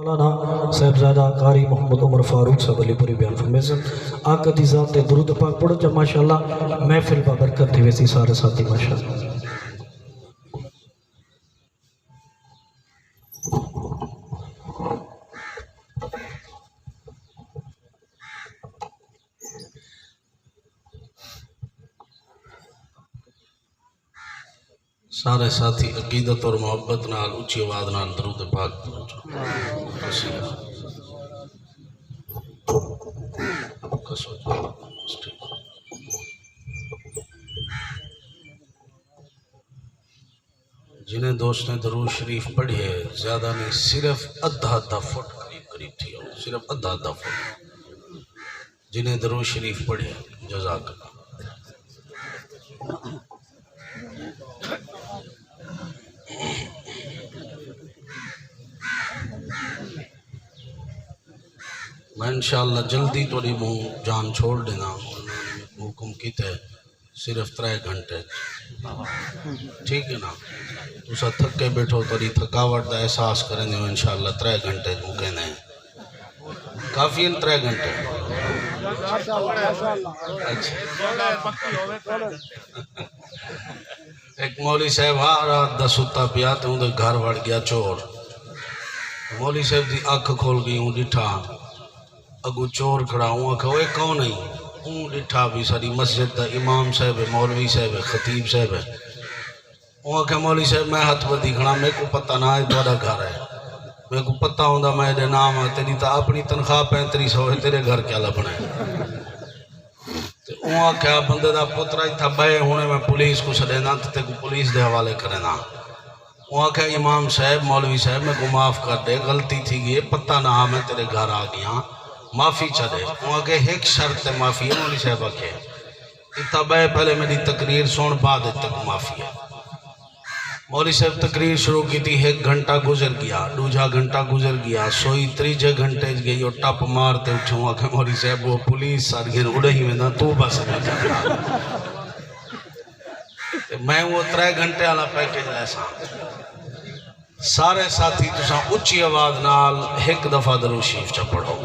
مولانا صاحبزادہ قاری محمد عمر فاروق صاحب علی پوری بیان فرمیزن آقا دی ذات درود پاک پڑھو جب ماشاءاللہ محفل بابرکت تھی ویسی سارے ساتھی ماشاءاللہ. سارے ساتھی عقیدت اور محبت نال اچھی آواز نال درود پاک جنہیں دوست نے درود شریف پڑھی ہے زیادہ نہیں صرف ادھا فٹ قریب تھی صرف ادھا فٹ جنہیں درود شریف پڑھی ہے جزاک اللہ. میں انشاءاللہ جلدی توڑی منہ جان چھوڑ دینا حکم کیتے صرف 3 گھنٹے ٹھیک ہے نا تسا تھکے بیٹھو توڑی تھکاوٹ دا احساس کریں دے انشاءاللہ 3 گھنٹے مکے نہیں کافی ان 3 گھنٹے ایک مولی صاحب رات دا ستا پیا تے اندر گھر وڑ گیا چور مولی صاحب دی آنکھ کھول گئی ہوں ڈٹھا اگو چور کھڑا ہوں آنکھ ہوئے کون نہیں ہوں ڈٹھا بھی ساری مسجد دا امام صاحب ہے مولوی صاحب ہے خطیب صاحب ہے ہوں آنکھ مولی صاحب میں ہاتھ بدی کھڑا میں کو پتہ نہ ہے توڑا گھر ہے میں کو پتہ ہوں دا میں دے نام ہے تیری تا اپنی تنخواہ 3500 ہے تیرے گھر کیا لبنا ہے ہوں آنکھ بندے دا پترہ تھا بے ہونے میں پولیس کو سڑینا تے کو پولیس دے حوالے کرنا وہاں کہ امام صاحب مولوی صاحب میں کو معاف کر دے غلطی تھی گئی پتہ نہ میں تیرے گھر آ گیا معافی چاہے وہاں کہ ایک شرط معافی ہے مولوی صاحب کے اتباہ پہلے میری تقریر سن بعد تک معافی ہے مولوی صاحب تقریر شروع کی تھی 1 گھنٹہ گزر گیا 2 گھنٹہ گزر گیا سوئی 3 گھنٹے گئی اور ٹپ مارتے اٹھوں کہ مولوی صاحب وہ پولیس ساتھ گھر اڑے ہی میں نا تو بس میں وہ 3 گھنٹے والا پیکیج ایسا سارے ساتھی تساں اچھی آواز نال 1 دفعہ درود شریف چا پڑھو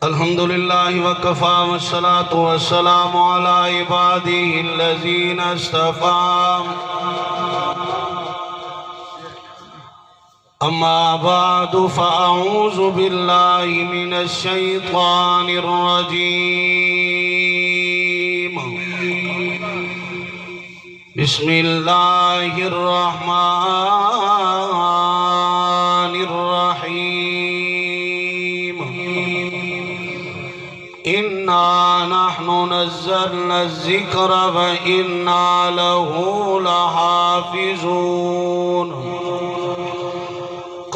الحمدللہ وکفا والصلاة والسلام علی عباده الذین اصطفى اما بعد فاعوذ باللہ من الشیطان الرجیم بسم اللہ الرحمن الرحیم إِنَّا نَحْنُ نَزَّلْنَا الذِّكْرَ وَإِنَّا لَهُ لَحَافِظُونَ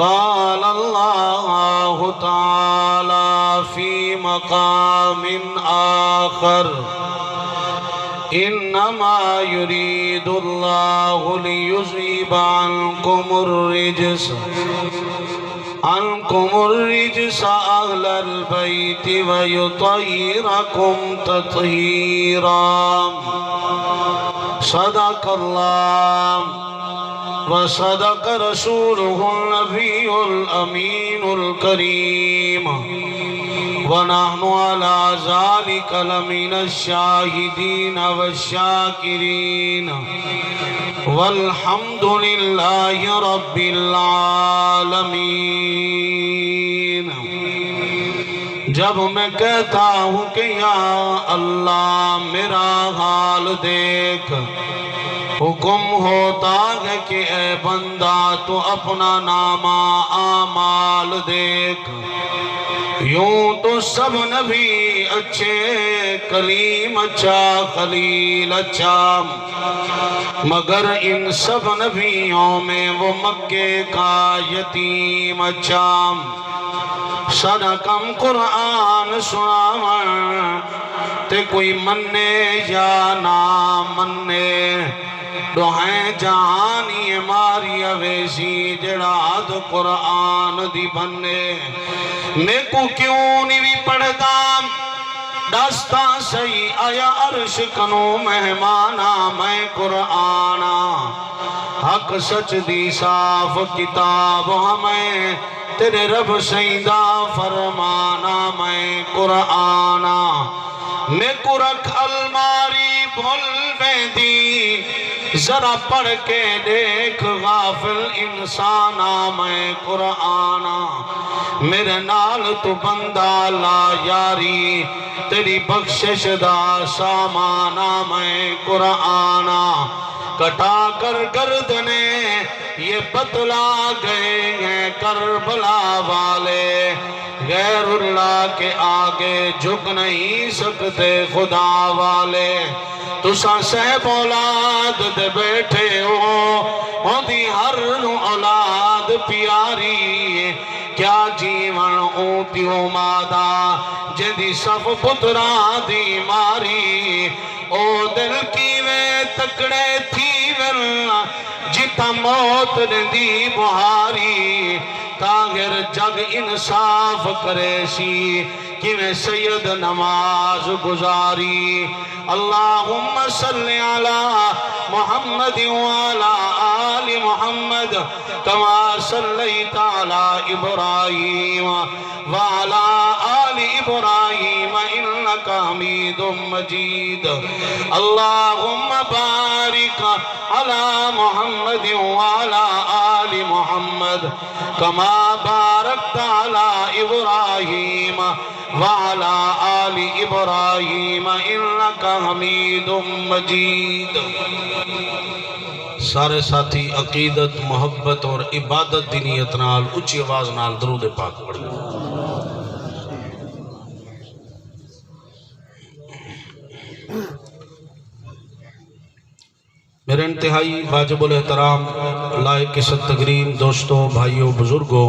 قال الله تعالى في مقام آخر إنما يريد الله ليذهب عنكم الرجس أهل البيت ويطهركم تطهيرا صدق الله وصدق رسوله النبي الأمين الكريم ونحن على ذلك لمن الشاهدين والشاكرين والحمد لله رب العالمين. جب میں کہتا ہوں کہ یا اللہ میرا حال دیکھ، حکم ہوتا ہے کہ اے بندہ تو اپنا نامہ اعمال دیکھ. یوں تو سب نبی اچھے، کلیم اچھا، خلیل اچھا، مگر ان سب نبیوں میں وہ مکے کا یتیم اچھا. سارا کم قرآن سناوان تے کوئی مننے یا نہ مننے، دعائیں جہانی ماری اویسی جڑا دو قرآن دی بننے. میں کو کیوں نہیں بھی پڑھتا دستا سی آیا عرش کنو مہمانا میں قرآنا حق سچ دی صاف کتاب ہمیں تیرے رب سیدہ فرمانا میں قرآنا میں قرآن الماری بھول بیدی ذرا پڑھ کے دیکھ غافل انسانا میں قرآنا میرے نال تو بندہ لا یاری تیری بخشش دا سامانا میں قرآنا کٹا کر گردنے یہ بتلا گئے ہیں کربلا والے غیر اللہ کے آگے جھک نہیں سکتے خدا والے تساں صاحب اولاد دے بیٹھے ہو دی ہر نو اولاد پیاری کیا جیون اونتیوں مادا جدی سب پترا دی ماری او دل کی وے تکڑے تھی ول جتا موت دی بہاری تاغر جگ انصاف کرے سی کہ میں سید نماز گزاری اللہم صلی علی محمد وعلا آل محمد کما صلیت علی ابراہیم وعلا آل ابراہیم انکا حمید مجید اللہم بارک علی محمد وعلا آل محمد کما بارکت علی ابراہیم وعلا آل ابراہیم انکا حمید مجید سارے ساتھی عقیدت محبت اور عبادت دی نیت نال اچھی آواز نال درود پاک پڑھ گئے میرے انتہائی واجب الاحترام لائق عزت تقریم دوستوں بھائیوں بزرگوں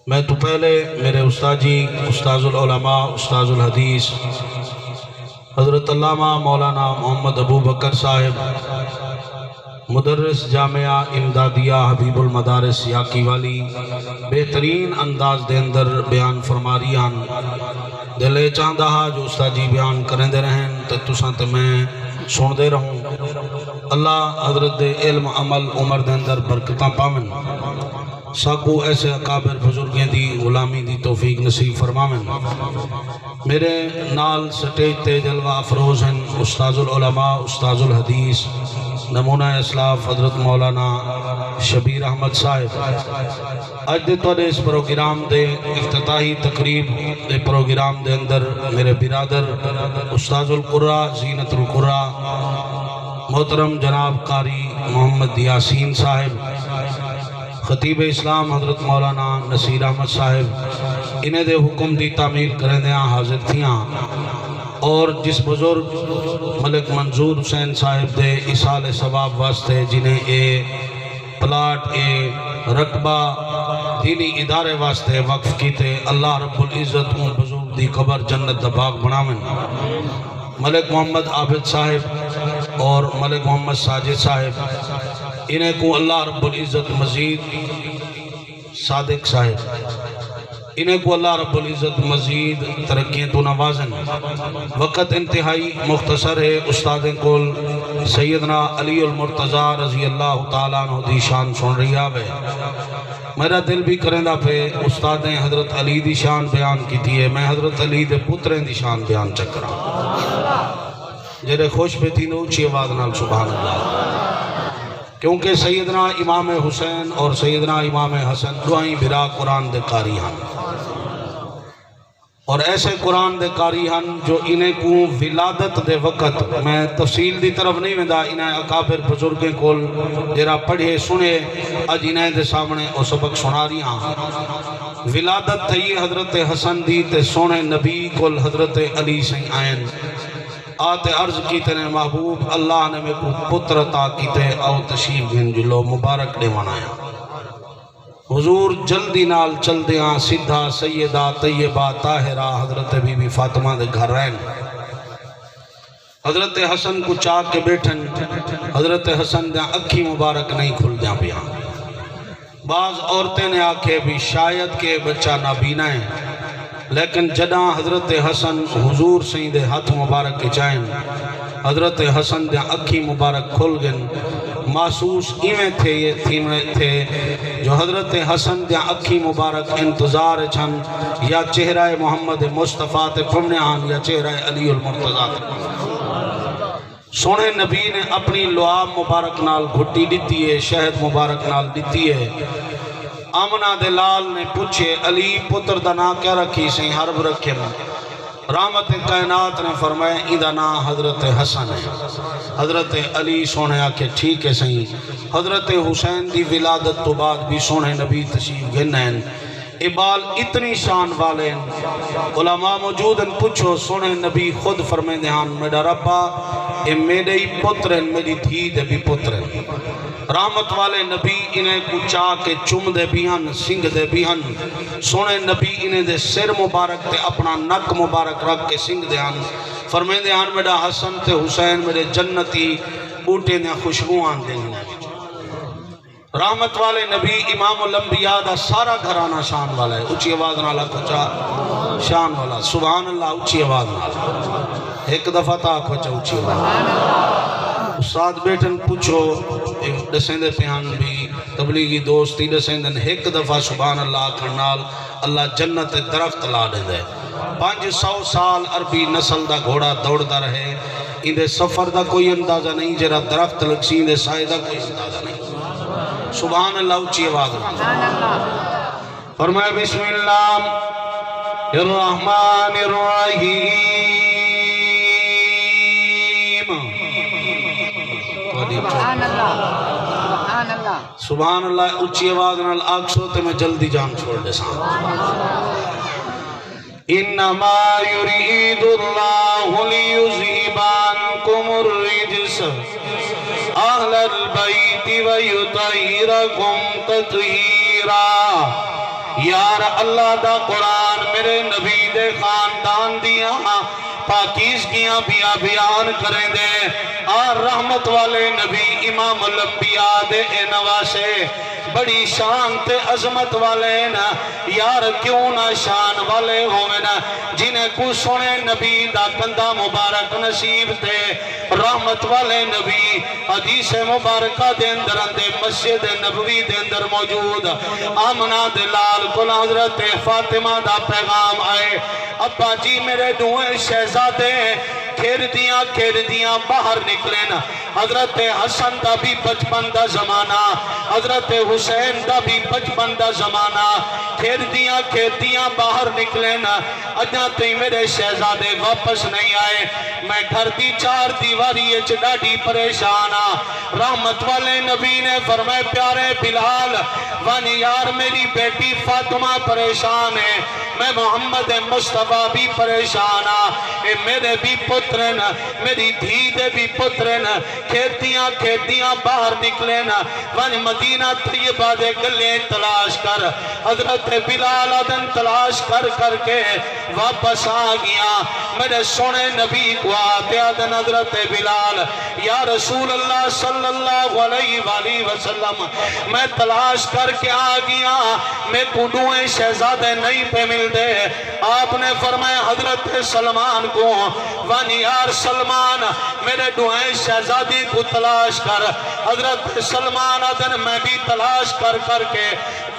میں تو پہلے میرے استاد جی استاذ العلماء استاذ الحدیث حضرت علامہ مولانا محمد ابو بکر صاحب مدرس جامعہ امدادیہ حبیب المدارس یاکی والی بہترین انداز دے اندر بیان فرما رہی ہیں دلے چاہندہ جو استاد جی بیان کریں دے رہیں تو تساں تے میں سن دے رہوں اللہ حضرت دے علم عمل عمر دے اندر برکتاں پامن ساکو ایسے اکابر بزرگیں دی غلامی دی توفیق نصیب فرمامن میرے نال سٹیج تے جلوہ افروز ہیں استاذ العلماء استاذ الحدیث نمونہ اسلاف حضرت مولانا شبیر احمد صاحب آج دے توڑے اس پروگرام دے افتتاحی تقریب دے پروگرام دے اندر میرے برادر استاذ القرآ زینت القرآ محترم جناب قاری محمد یاسین صاحب خطیب اسلام حضرت مولانا نصیر احمد صاحب انہیں دے حکم دی تعمیر کریں دے حاضر تھیاں اور جس بزرگ ملک منظور حسین صاحب دے اصال ثواب واسطے جنہیں اے پلاٹ اے رقبہ دینی ادارے واسطے وقف کیتے اللہ رب العزت ان بزرگ دی قبر جنت دا باغ بنامن ملک محمد عابد صاحب اور ملک محمد ساجد صاحب انہیں کو اللہ رب العزت مزید صادق صاحب انہیں کو اللہ رب العزت مزید ترقیاں تو نوازن وقت انتہائی مختصر ہے استاد کول سیدنا علی المرتضی رضی اللہ تعالیٰ عنہ دی شان سن رہی آوے میرا دل بھی کرندہ پہ استاد حضرت علی دی شان بیان کی تھی میں حضرت علی دے پتریں دی شان بیان چکرا جیرے خوش پہ تھی اچھی آواز نال سبحان اللہ کیونکہ سیدنا امام حسین اور سیدنا امام حسن دوائیں برا قرآن دے قاری ہیں اور ایسے قرآن دے قاری ہیں جو انہیں کو ولادت دے وقت میں تفصیل دی طرف نہیں ویندہ انہیں اکابر بزرگیں کول جرا پڑھے سنے اج انہیں دے سامنے اور سبق سنا رہی ہیں ولادت تھی حضرت حسن دی تے سونے نبی کول حضرت علی سے آئین آتے عرض کی تینے محبوب اللہ نے میں کو پتر عطا کی تے او تشریف گھنجلو مبارک دیوانایا حضور جلدی نال چل دیاں سدھا سیدہ طیبہ طاہرہ حضرت بی بی فاطمہ دے گھر رہن حضرت حسن کو چاہ کے بیٹھن حضرت حسن دے اکھی مبارک نہیں کھل دیاں بیاں بعض عورتیں نے آکھے بھی شاید کہ بچہ نابینا ہے لیکن جدہ حضرت حسن حضور سہیں دے ہاتھ مبارک کے چائیں حضرت حسن دے اکھی مبارک کھل گن محسوس ایویں تھے یہ تھیمیں تھے جو حضرت حسن دے اکھی مبارک انتظار چھن یا چہرہ محمد مصطفیٰ تے پمنے آن یا چہرہ علی المرتضیٰ تے سونے نبی نے اپنی لعاب مبارک نال گھٹی دیتی ہے شہد مبارک نال دیتی ہے آمنہ دلال نے پوچھے علی پتر دا نا کیا رکھی سہیں حرب رکھے میں رحمت کائنات نے فرمایا ایدہ نا حضرت حسن ہے حضرت علی سونے آکے ٹھیک ہے سہیں حضرت حسین دی ولادت تو بعد بھی سونے نبی تشریف گھنین ابال اتنی شان والے علماء موجود ان پوچھو سونے نبی خود فرمائے دہان میڈا ربا اے میرے ہی پترن میری دھی دے بھی پترن رحمت والے نبی انہیں کو چاہ کے چم دے بھی ہن سنگ دے بھی ہن سونے نبی انہیں دے سر مبارک تے اپنا نک مبارک رکھ کے سنگ دے ہن فرمائے دہان میڈا حسن تے حسین میرے جنتی بوٹے نے خوشبو آن دیں رحمت والے نبی امام الانبیاء دا سارا گھرانہ شان والا ہے اچھی آواز نالا کھوچا شان والا سبحان اللہ اچھی آواز نالا ایک دفعہ تا کھوچا اچھی آواز استاد بیٹن پوچھو دسیں دے پیان بھی تبلیغی دوستی دسیں دن ایک دفعہ سبحان اللہ کھرنال اللہ جنت درخت لا دے دے 500 سال عربی نسل دا گھوڑا دوڑ دا رہے اندے سفر دا کوئی اندازہ نہیں جرا درخت لگسی اندے سائے دا کوئی اندازہ نہیں سبحان اللہ اچھی آواز فرمائے بسم اللہ الرحمن الرحیم سبحان اللہ اچھی آواز نال آگ سوتے میں جلدی جان چھوڑ دے سان انما یرید اللہ لیذہب عنکم الرجس اہل البیت ویطہرکم تطہیرا یار اللہ دا قرآن میرے نبی دے خاندان دیا پاکیزگیاں بیان کریں دے اور رحمت والے نبی امام الانبیاء دے نواسے بڑی شان تے عظمت والے نا یار کیوں نہ شان والے ہوئے نا جنہیں کو سنے نبی دا کندہ مبارک نصیب تے رحمت والے نبی حدیث مبارکہ دے اندر اندے مسجد نبوی دے اندر موجود آمنہ دلال کل حضرت فاطمہ دا پیغام آئے ابا جی میرے دوئے شہزادے کھیر دیاں باہر نکلیں حضرت حسن دا بھی بچپن دا زمانہ حضرت حسین دا بھی بچپن دا زمانہ کھیر دیاں باہر نکلیں اجاں تے میرے شہزادے واپس نہیں آئے میں گھر دی 4 دیواری ڈاڈی پریشانا رحمت والے نبی نے فرمائے پیارے بلال وانی یار میری بیٹی فاطمہ پریشان ہے میں محمد مصطفیٰ بھی پریشانا اے میرے بھی پترن میری دھی دے بھی پترن کھیتیاں باہر نکلیں وانی مدینہ طیبہ دے گلیں تلاش کر حضرت بلال آدن تلاش کر کے واپس آ گیا میرے سونے نبی کو آتے آدن حضرت بلال یا رسول اللہ صلی اللہ علیہ وآلہ وسلم میں تلاش کر کے آ گیا میں کڈوئیں شہزادے نہیں پہ مل دے آپ نے فرمایا حضرت سلمان کو وانی یار سلمان میرے ڈوئیں شہزادی کو تلاش کر حضرت سلمان آدن میں بھی تلاش کر کے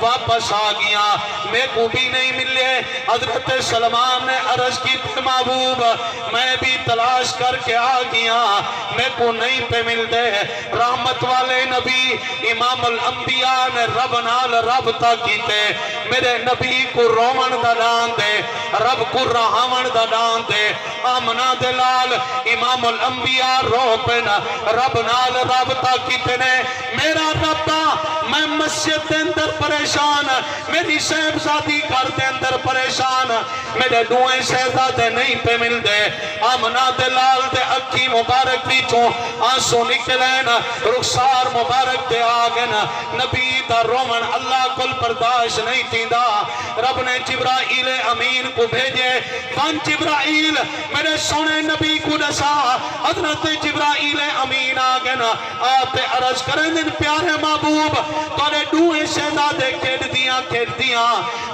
واپس آ گیا میں کو بھی نہیں ملے حضرت سلمان نے عرض کی تھے محبوب میں بھی تلاش کر کے آ گیا میں کو نہیں پہ مل دے رحمت والے نبی امام الانبیاء نے رب نال رابطہ کیتے میرے نبی کو رومن دا ڈان دے رب کو رحمن دا ڈان دے آمنہ دلال امام الانبیاء رو پہنا رب نال رابطہ کیتے نے میرا ربا میں مسجد دے اندر پریشان میری صاحبزادی گھر دے اندر پریشان میرے دوئیں شہزادے نہیں پہ مل دے آمنہ دلال دے اکھی مبارک بیچوں آنسو نکلین رخسار مبارک دے آگن نبی دا رومن اللہ کل برداشت نہیں تیندہ رب نے جبرائیل امین کو بھیجے وان جبرائیل میرے سونے نبی کو نسا حضرت جبرائیل امین آگن آتے عرض کریں دن پیارے محبوب تارے دوئے شہزادے کھیڑ دیاں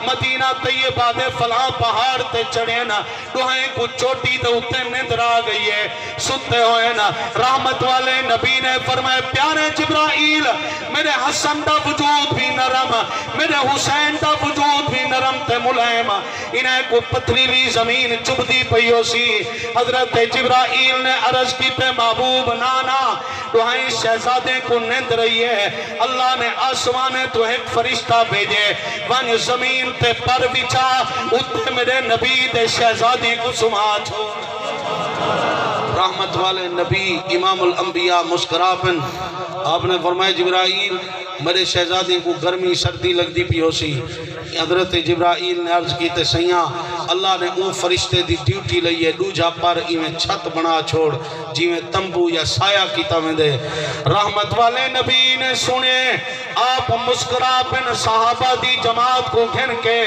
مدینہ طیبہ دے فلاں پہاڑ تے چڑھے نا دوہیں کو چوٹی دے اتے نیندر آ گئی ہے ستے ہوئے نا رحمت والے نبی نے فرمائے پیارے جبرائیل میرے حسن دا وجود بھی نرم میرے حسین دا وجود بھی نرم تے ملائم انہیں کو پتریلی زمین چبدی پئیو سی حضرت جبرائیل نے عرض کی پہ محبوب نانا دوہیں شہزادے کو نیند رہی ہے اللہ نے آسمانے تو ایک فرشتہ بھیجے ون زمین تے پر بچا اتے میرے نبی دے شہزادی کو سما چھو رحمت والے نبی امام الانبیاء مسکراپن آپ نے فرمایا جبرائیل میرے شہزادی کو گرمی سردی لگ دی پی ہو سی حضرت جبرائیل نے عرض کی تے سیاں اللہ نے اون فرشتے دی ڈیوٹی لئیے دوجہ پر ایویں چھت بنا چھوڑ جیویں تمبو یا سایہ کیتا میں دے رحمت والے نبی نے سنے آپ مسکرا پن صحابہ دی جماعت کو گھن کے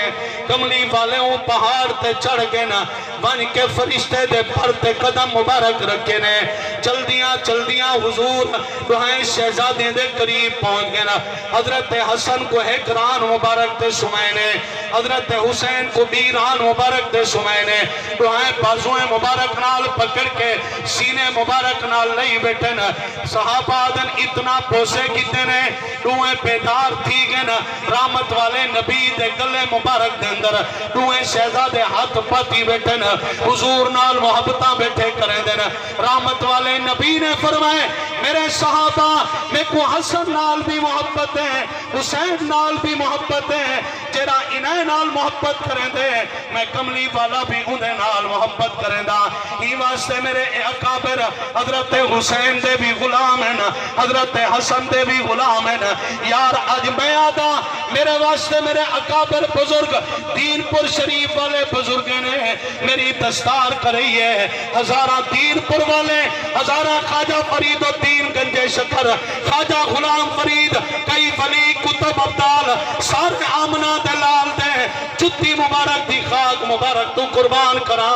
کملی والے اون پہاڑ تے چڑھ گئے نا بن کے فرشتے دے پر تے قدم مبارک رکھے نے چل دیاں حضور دعائیں شہزادیں دے قریب پہنچ گئے نا حضرت حسن کو ایک ران مبارک تے سمائنے حضرت حسین کو بھی ران مبارک دے سمائنے دعائیں بازویں مبارک نال پکڑ کے سینے مبارک نال نہیں بیٹھے نا صحابہ آدن اتنا پوسے کیتے نے دعائیں پیدار تھی گئے نا رحمت والے نبی دے گلے مبارک دے اندر دعائیں شہزادے ہاتھ پاتی بیٹھے نا حضور نال محبتاں بیٹھے کریں دے نا رحمت والے نبی نے فرمائے میرے صحابہ میں کو حسن نال بھی محبت ہے حسین نال بھی محبت ہے جیرا انہیں نال محبت کریں دے میں کملی والا بھی انہیں نال محبت کریں دا ہی واسطے میرے اکابر حضرت حسین دے بھی غلام ہیں حضرت حسن دے بھی غلام ہیں یار آج میں آدھا میرے واسطے میرے اکابر بزرگ دین پر شریف والے بزرگ نے میری دستار کری ہے ہزارہ دین پر والے ہزارہ خواجہ فرید الدین گنجے شکر خواجہ غلام فرید کئی ولی کتب عبدال سارے آمنہ دلال دے جتی مبارک دی خاک مبارک تو قربان کرا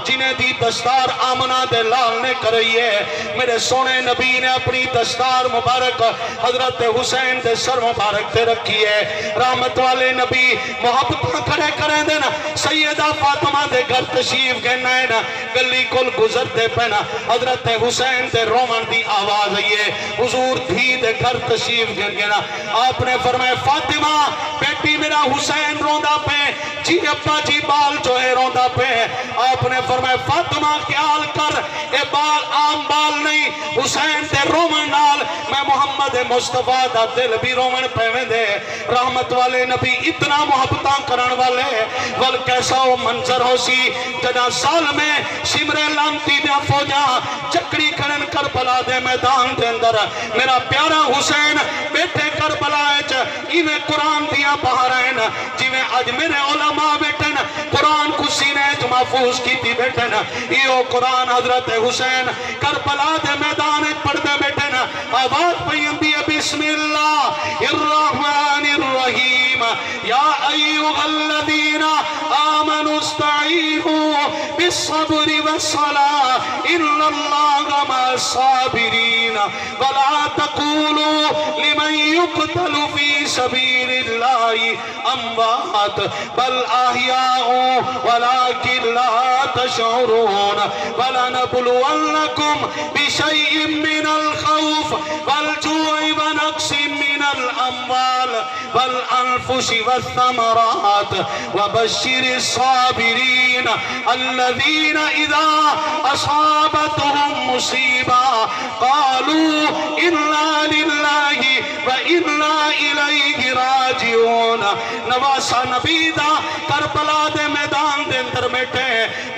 جنہیں دی دستار آمنہ دلال نے کری ہے میرے سونے نبی نے اپنی دستار مبارک حضرت حسین دے سر مبارک تے رکھی ہے رحمت والے نبی محبت کھڑے کریں دینا سیدہ فاطمہ دے گھر تشریف گھننا ہے نا گلی کل گزر دے پینا حضرت حسین دے رومن دی آواز آئیے حضور دھی دے گھر تشریف گھننا آپ نے فرمائے فاطمہ بیٹی میرا حسین روندہ پہ جی ابا جی بال جو ہے روندہ پہ آپ نے فرمائے فاطمہ خیال کر اے بال عام بال نہیں حسین دے رومن نال میں محمد مصطفیٰ دا دل بھی رومن پہ میں دے رحمت والے نبی اتنا محبتاں کرن والے ول کیسا وہ منظر ہو سی جنا سال میں شمر لانتی دیا فوجا چکڑی کرن کربلا دے میدان دے اندر میرا پیارا حسین بیٹھے کربلا ایویں قرآن دیا بہارین جیویں آج میرے علماء بیٹھن قرآن کو سینے جو محفوظ کی تھی بیٹھن ایو قرآن حضرت حسین کربلا دے میدان پڑھ دے بیٹھن آواز پیندی ہے بسم اللہ الرحمن الرحیم یا ایوہ الذین آمنوا استعینوا بالصبر والصلاة الا اللہ مع الصابرین ولا تقولوا لمن يقتل في سبيل الله اموات بل احياء ولكن لا تشعرون ولنبلونكم بشيء من الخوف والجوع ونقص من الاموال والانفس والثمرات وبشر الصابرين الذين اذا اصابتهم مصيبة قالوا انا لله وَإِنَّا إِلَيْهِ رَاجِعُونَ نواسا نبی دا کربلا دے میدان دے اندر بیٹھے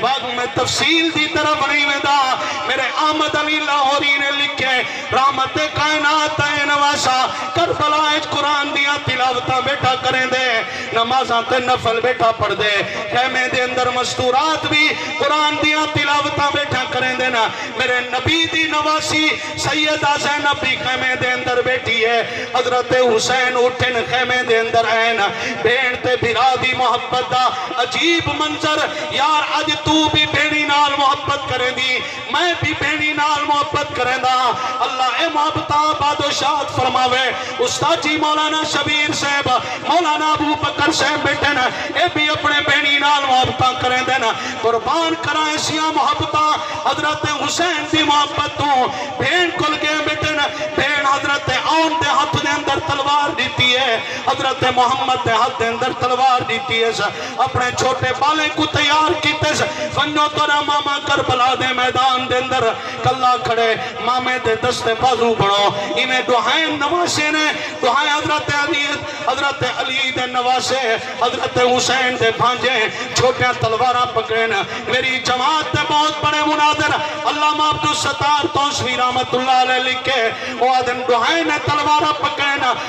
بعد میں تفصیل دی طرف نہیں میں دا میرے آمد علی لاہوری نے لکھے رحمت کائنات ہے نواسا کربلا ایج قرآن دیا تلاوتہ بیٹھا کریں دے نمازاں تے نفل بیٹھا پڑھ دے خیمے دے اندر مستورات بھی قرآن دیا تلاوتہ بیٹھا کریں دے نا میرے نبی دی نواسی سیدہ زینب بھی خیمے دے اندر بیٹھی ہے حضرت حسین اٹھن خیمے دے اندر این بین تے بھرا دی محبت دا عجیب منظر یار اج تو بھی بھیڑی نال محبت کریں دی میں بھی بھیڑی نال محبت کریں دا اللہ اے محبتہ بادشاہت فرماوے استاد جی مولانا شبیر صاحب مولانا ابو بکر صاحب بیٹھن اے بھی اپنے بھیڑی نال محبتہ کریں دینا قربان کرائیں سیاں محبتہ حضرت حسین دی محبت تو بھین کل کے بیٹھن بھین حضرت آن دے ہاتھ دے اندر تلوار دیتی ہے حضرت محمد دے ہاتھ دے اندر تلوار دیتی ہے اپنے چھوٹے بالے کو تیار کیتے فنو تورا ماما کربلا دے میدان دے اندر کلا کھڑے مامے دے دستے بازو بڑھو انہیں دعائیں نواسے نے دعائیں حضرت علی دے نواسے حضرت حسین دے بھانجے چھوٹے تلوارہ پکڑیں میری جماعت دے بہت بڑے مناظر علامہ عبدالستار توسوی رحمت اللہ علیہ لکھے وہ آدم دعائیں نے تلوارہ پکڑیں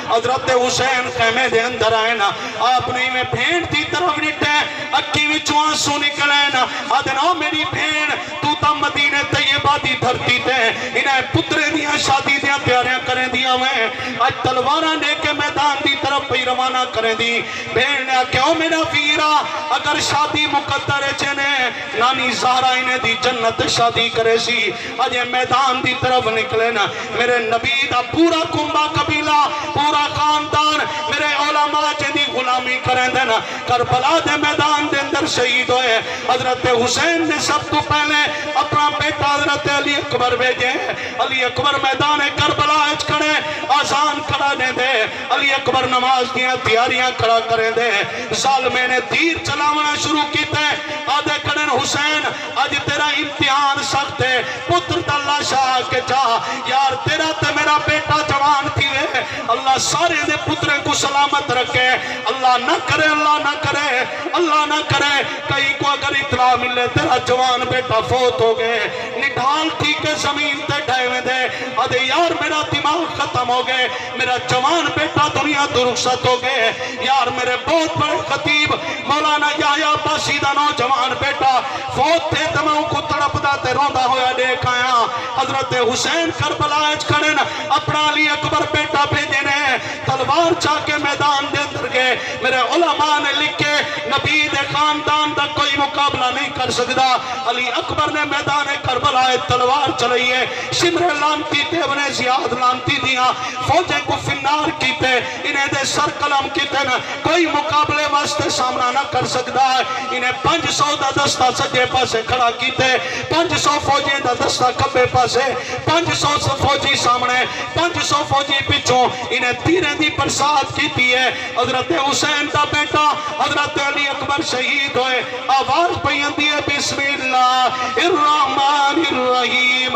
حضرت حسین خیمے دے اندر آئیں آپ نے میں بھین دی طرف نٹے اکی وچوں آنسو نکلیں آدم او میری بھین تو تا مدینہ طیبہ دی دھرتی تے انہیں پترے دیا شادی دیا تیاریاں کریں دیا میں آج تلوارہ لے کے میدان دی طرف پہ روانہ کریں دی بھین نے کہو میرا ویرا اگر شادی مقدر چنے نانی زہرہ انہیں دی جنت شادی کرے سی آج یہ میدان دی طرف نکلے نا میرے نبی دا پورا کنبہ قبیلہ پورا خاندان میرے علماء جنی غلامی کریں دینا کربلا دے میدان دے اندر شہید ہوئے حضرت حسین نے سب تو پہلے اپنا بیٹا حضرت علی اکبر بھیجے علی اکبر میدان کربلا اچ کھڑے آزان کھڑانے دے علی اکبر نماز دیا تیاریاں کھڑا کریں دے ظالمے نے تیر چلاونا شروع کیتے آدھے کھڑن حسین آج تیرا امتحان سخت ہے پتر دلہ شاہ کے چاہ یار تیرا تے میرا بیٹا جوان تھی وے اللہ سارے دے پترے کو سلامت رکھے اللہ نہ کرے اللہ نہ کرے اللہ نہ کرے کئی کو اگر اطلاع ملے تیرا جوان بیٹا فوت ہو گئے نڈھال تھی کے زمین تے ڈھائے دے آدھے یار میرا دماغ ختم ہو گئے میرا جوان بیٹا دنیا تو رخصت ہو گئے یار میرے بہت بڑے خطیب مولانا یحییٰ باشیدہ نوجوان بیٹا فوت تھے تمہوں کو تڑپ داتے روندہ ہویا دیکھ آیا حضرت حسین کربلا اچ کھڑن اپنا علی اکبر بیٹا بھیجنے تلوار چاہ کے میدان دے اندر گئے میرے علماء نے لکھے نبی دے خاندان دا کوئی مقابلہ نہیں کر سکتا علی اکبر نے میدان کربلا تلوار چلائیے شمر لانتی تے انہیں زیاد لانتی دیا فوجیں کو فنار کیتے انہیں دے سر قلم کیتے کوئی مقابلے واسطے سامنا نہ کر سکتا ہے انہیں 500 دا دستہ سجے پاسے کھڑا کیتے 500 فوجیں دا دستہ کبے پاسے 500 فوجی سامنے 500 فوجی پچھوں انہیں تیرے دی برسات کیتی ہے حضرت حسین دا بیٹا حضرت علی اکبر شہید ہوئے آواز پیندی ہے بسم اللہ الرحمن الرحیم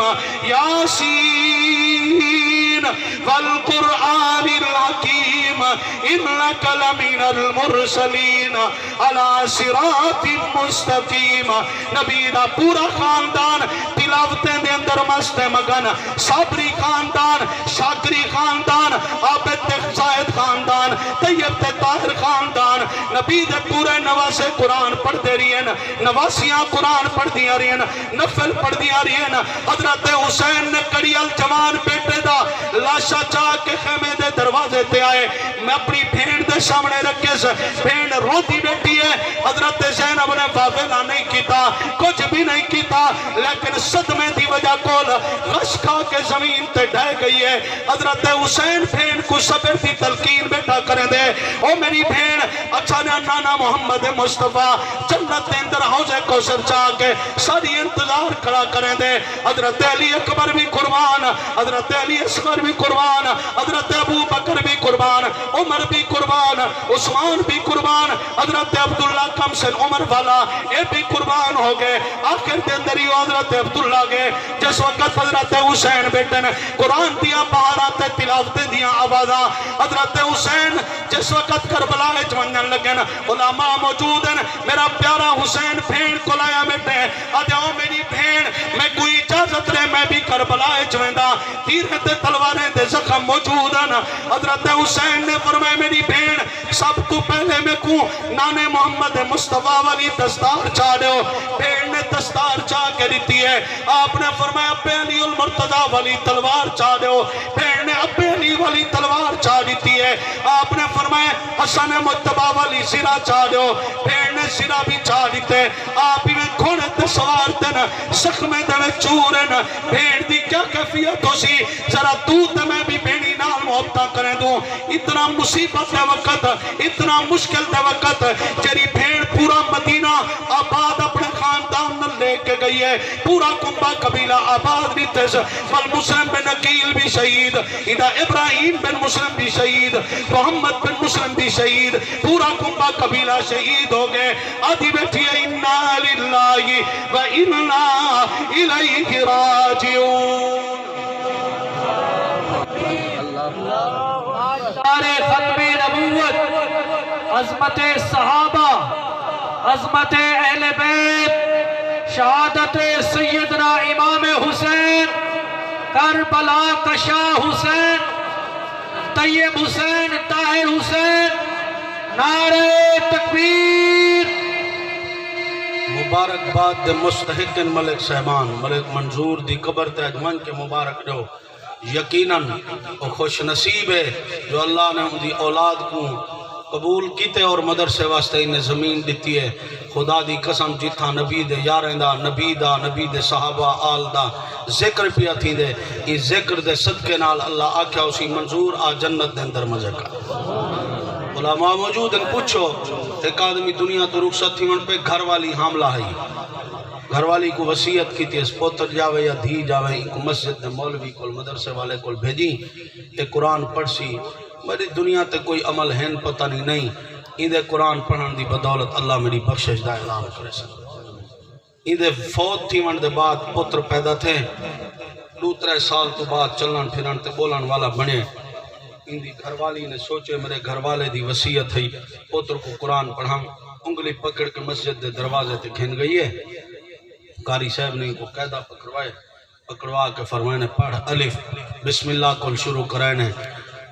یاسین والقرآن الحکیم انک لمن المرسلین علی صراط مستقیم نبی دا پورا خاندان تلاوتیں دے اندر مست مگن صابری خاندان شاکری خاندان عابد زاہد خاندان طیب طاہر خاندان نبی دے پورے نواسے قرآن پڑھ دے رہی ہیں نواسیاں قرآن پڑھ دیا رہی ہیں نفل پڑھ دیا رہی ہیں حضرت حسین نے کڑیال جوان بیٹے دا لاشا چاہ کے خیمے دے دروازے تے آئے میں اپنی بھیڑ دے سامنے رکھے سے بھیڑ روتی بیٹی ہے حضرت زینب نے فاضلہ نہیں کیتا کچھ بھی نہیں کیتا لیکن صدمے دی وجہ کول غش کھا کے زمین تے ڈھائے گئی ہے حضرت حسین بھیڑ کو صبر دی تلقین بیٹا کریں دے او میری بھیڑ اچھا نانا محمد مصطفیٰ جنت دے اندر حوضے کو سر چاہ کے ساری انتظار کھڑا کریں دے حضرت علی اکبر بھی قربان حضرت علی اصغر بھی قربان حضرت ابو بکر بھی قربان عمر بھی قربان عثمان بھی قربان حضرت عبداللہ کمسن عمر والا اے بھی قربان ہو گئے آخر دے اندر ہی حضرت عبداللہ گئے جس وقت حضرت حسین بیٹن قرآن دیا بہاراتے تلاوتیں دیا آوازاں حضرت حسین جس وقت کربلا جوانن لگن علماء موجود ہیں میرا پیارا حسین بھین کو لایا بیٹے آجاؤ میری بھین میں کوئی اجازت رہے میں بھی کربلا جواندا تیرے تے تلواریں دے زخم موجود ہیں حضرت حسین نے فرمائے میری بھین سب تو پہلے میں کو نانے محمد مصطفیٰ والی دستار چاہ دے ہو بھین نے دستار چاہ کے دیتی ہے آپ نے فرمایا ابے علی المرتضی والی تلوار چاہ دو. بھیڑ نے ابے علی والی تلوار چاہ دیتی ہے. آپ نے فرمایا حسن مجتبہ والی سرا چاہ دو. بھیڑ نے سرا بھی چاہ دیتے. آپ ہی میں کھوڑے تے سوار دن سخمے دے چورن. بھیڑ دی کیا کیفیت ہو سی ذرا تو تے میں بھی بھیڑی نال محبتہ کریں دوں. اتنا مصیبت دے وقت, اتنا مشکل دے وقت جری بھیڑ پورا مدینہ آباد اپنے خاندان نہ لے کے گئی ہے. پورا کنبہ قبیلہ آباد نہیں تھے. بل مسلم بن عقیل بھی شہید, ادھا ابراہیم بن مسلم بھی شہید, محمد بن مسلم بھی شہید, پورا کنبہ قبیلہ شہید ہو گئے. آدھی بیٹھی ہے انا للہ و انا الیہ راجعون. ختم نبوت, عظمت صحابہ, عظمت اہل بیت, شہادت سیدنا امام حسین, کربلا کا شاہ حسین, طیب حسین, طاہر حسین, نعرہ تکبیر. مبارکباد دے مستحق ملک صاحبان, ملک منظور دی قبر تے اجمن کے مبارک جو. یقیناً وہ خوش نصیب ہے جو اللہ نے ان دی اولاد کو قبول کیتے اور مدرسے واسطے انہیں زمین دیتی ہے. خدا دی قسم جتھا نبی دے یاریں دا, نبی دے صحابہ آل دا ذکر پیا تھی دے, یہ ذکر دے صدقے نال اللہ آکھا اسی منظور آ جنت دے اندر مزے کا. علماء موجود ان پوچھو ایک آدمی دنیا تو رخصت تھی ان پہ گھر والی حاملہ ہے, گھر والی کو وصیت کی تھی اس پوتر جاوے یا دھی جاوے, ان کو مسجد دے مولوی کو مدرسے والے کو بھیجی ایک قرآن پڑھ سی. میری دنیا تے کوئی عمل ہے پتہ نہیں, اندے قرآن پڑھن دی بدولت اللہ میری بخشش دا اعلان کرے سن. اندے فوت تھی من دے بعد پتر پیدا تھے, 2-3 سال تو بعد چلن پھرن تے بولن والا بنے. اندی گھر والی نے سوچے میرے گھر والے دی وصیت ہے پتر کو قرآن پڑھاں. انگلی پکڑ کے مسجد دے دروازے تے کھن گئی ہے. قاری صاحب نے ان کو قیدہ پکڑوا کے فرمائے پڑھ الف بسم اللہ کل شروع کرائے.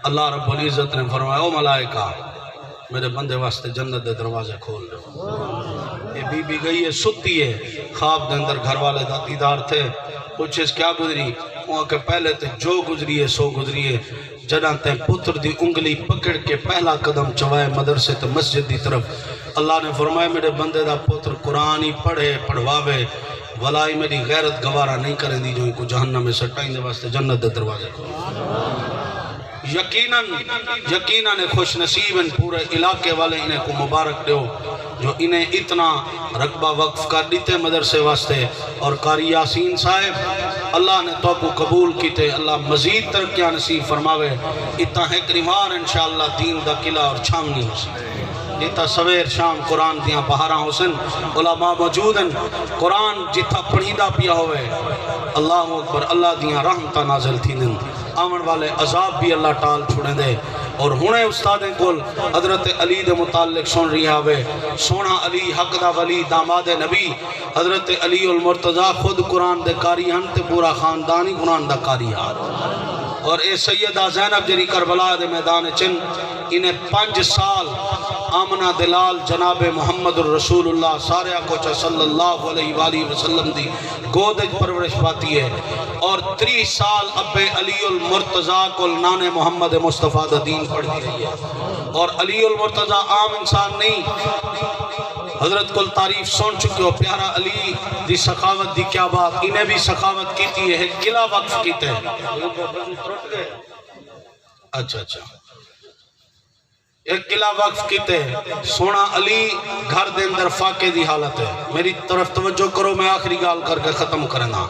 اللہ رب العزت نے فرمایا او ملائکہ میرے بندے واسطے جنت دے دروازے کھول دو. یہ بی بی گئی ہے ستی ہے, خواب دے اندر گھر والے دا دیدار تھے. پوچھے اس کیا گزری, وہاں کے پہلے تے جو گزری ہے سو گزری ہے. جنہ تے پتر دی انگلی پکڑ کے پہلا قدم چوائے مدرسے تے مسجد دی طرف. اللہ نے فرمایا میرے بندے دا پتر قرآن ہی پڑھے پڑھواوے, ولائی میری غیرت گوارا نہیں کریں دی جو ان کو جہنم میں سٹائیں دے واسطے جنت دے دروازے کو. یقیناً خوش نصیب ان پورے علاقے والے انہیں کو مبارک دیو جو انہیں اتنا رقبہ وقف کر دیتے مدرسے واسطے. اور قاری یاسین صاحب اللہ نے تو کو قبول کیتے, اللہ مزید ترقیاں نصیب فرماوے. اتنا ہے کریمار انشاءاللہ دین دا قلعہ اور چھاونی ہو سکے. اتنا سویر شام قرآن دیاں بہاراں حسن, علماء موجود ہیں, قرآن جتھا پڑھیدہ پیا ہوئے اللہ اکبر, اللہ دیاں رحمتہ نازل تھی دن, آمن والے عذاب بھی اللہ ٹال چھوڑیں دے. اور ہونے استادیں کل حضرت علی دے متعلق سن رہی آوے, سونا علی حق دا ولی داماد نبی حضرت علی المرتضی خود قرآن دے کاری ہن تے پورا خاندانی قرآن دا کاری ہن. اور اے سیدہ زینب جری کربلا دے میدان چن انہیں 5 سال آمنہ دلال جناب محمد الرسول اللہ سارے آکوچہ صلی اللہ علیہ وآلہ وسلم دی گودج پرورش پاتی ہے. اور 30 سال ابے علی المرتضی کو نان محمد مصطفیٰ دا دین پڑھتی رہی ہے. اور علی المرتضی عام انسان نہیں, حضرت کل تعریف سن چکے ہو. پیارا علی دی سخاوت دی کیا بات, انہیں بھی سخاوت کیتی ہے, قلعہ وقف کیتے ہیں. اچھا ایک قلعہ وقف کیتے, سونا علی گھر دے اندر فاقے دی حالت ہے. میری طرف توجہ کرو, میں آخری گال کر کے ختم کرنا.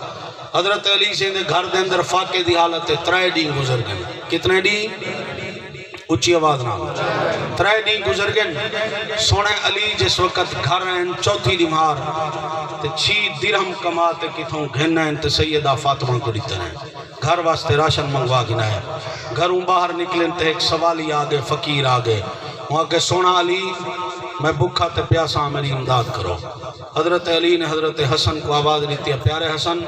حضرت علی سے گھر دے اندر فاقے دی حالت ہے. 3 دن گزر گئے. کتنے دن؟ اچھی آواز نہ, 3 دن گزر گئے. سونے علی جس وقت گھر ہیں 4تھی دمہار تے 6 درہم کماتے کتوں گھننا ہیں تے سیدہ فاطمہ کو دیتے ہیں گھر واسطے راشن منگوا گنا ہے. گھروں باہر نکلیں تے ایک سوالی آگے, فقیر آگے, وہاں کے سونا علی میں بکھا تے پیاسا میری امداد کرو. حضرت علی نے حضرت حسن کو آواز دیتی ہے, پیارے حسن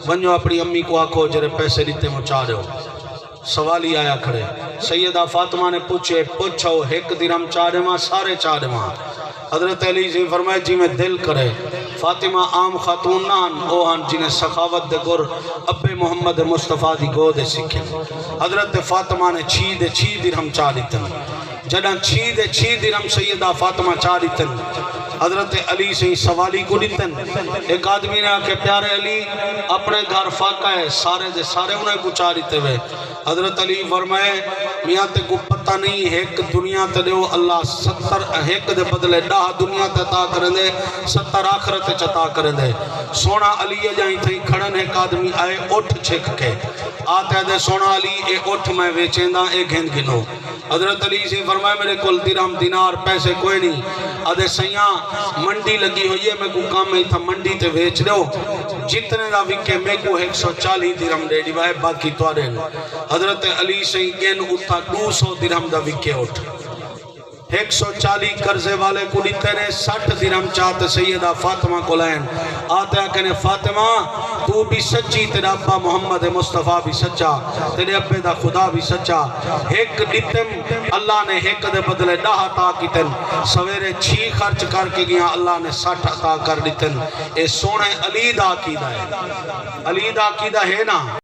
بنجو اپنی امی کو آکھو جرے پیسے دیتے مچا رہے ہو. سوالی آیا کھڑے, سیدہ فاطمہ نے پوچھو 1 درہم 4 ماہ, سارے 4 ماہ. حضرت علی سے فرمائے جی میں دل کرے فاطمہ عام خاتون نان اوہن جنہیں سخاوت دے گر ابے محمد مصطفیٰ دی گو دے سکھے حضرت فاطمہ نے 6 درہم چاہ دیتن جڑا 6 درہم سیدہ فاطمہ چاہ دیتن حضرت علی سے سوالی کو دیتن ایک آدمی نے آکے پیارے علی اپنے گھر فاقہ ہے سارے دے سارے انہیں کو چاہ دیتے ہوئے حضرت علی فرمائے میاں تے کو پتہ نہیں ایک دنیا تے دیو اللہ 70 ایک دے بدلے 10 دنیا تے عطا کریں دے 70 آخرت تے عطا کریں دے سونا علی جائیں تھیں کھڑن ایک آدمی آئے اٹھ چھک کے آتے دے سونا علی اے اٹھ میں ویچیں دا اے گھن گنو حضرت علی سے فرمائے میرے کل درہم دینار پیسے کوئی نہیں آدھے سیاں منڈی لگی ہوئی ہے میں کو کام میں تھا منڈی تے ویچ دو جتنے دا وکے میں کو 140 درہم دے دی بھائی باقی توارے حضرت علی سے گن اتھا 200 درہم دا وکے اٹھ 140 قرضے والے کو دیتے نے 60 درہم چاہتے سیدہ فاطمہ کو لین آتے ہیں کہنے فاطمہ تو بھی سچی تیرا ابا محمد مصطفیٰ بھی سچا تیرے ابے دا خدا بھی سچا ایک دیتن اللہ نے ایک دے بدلے 10 عطا کیتن سویرے 6 خرچ کر کے گیا اللہ نے 60 عطا کر دیتن اے سونے علی دا عقیدہ ہے علی دا عقیدہ ہے نا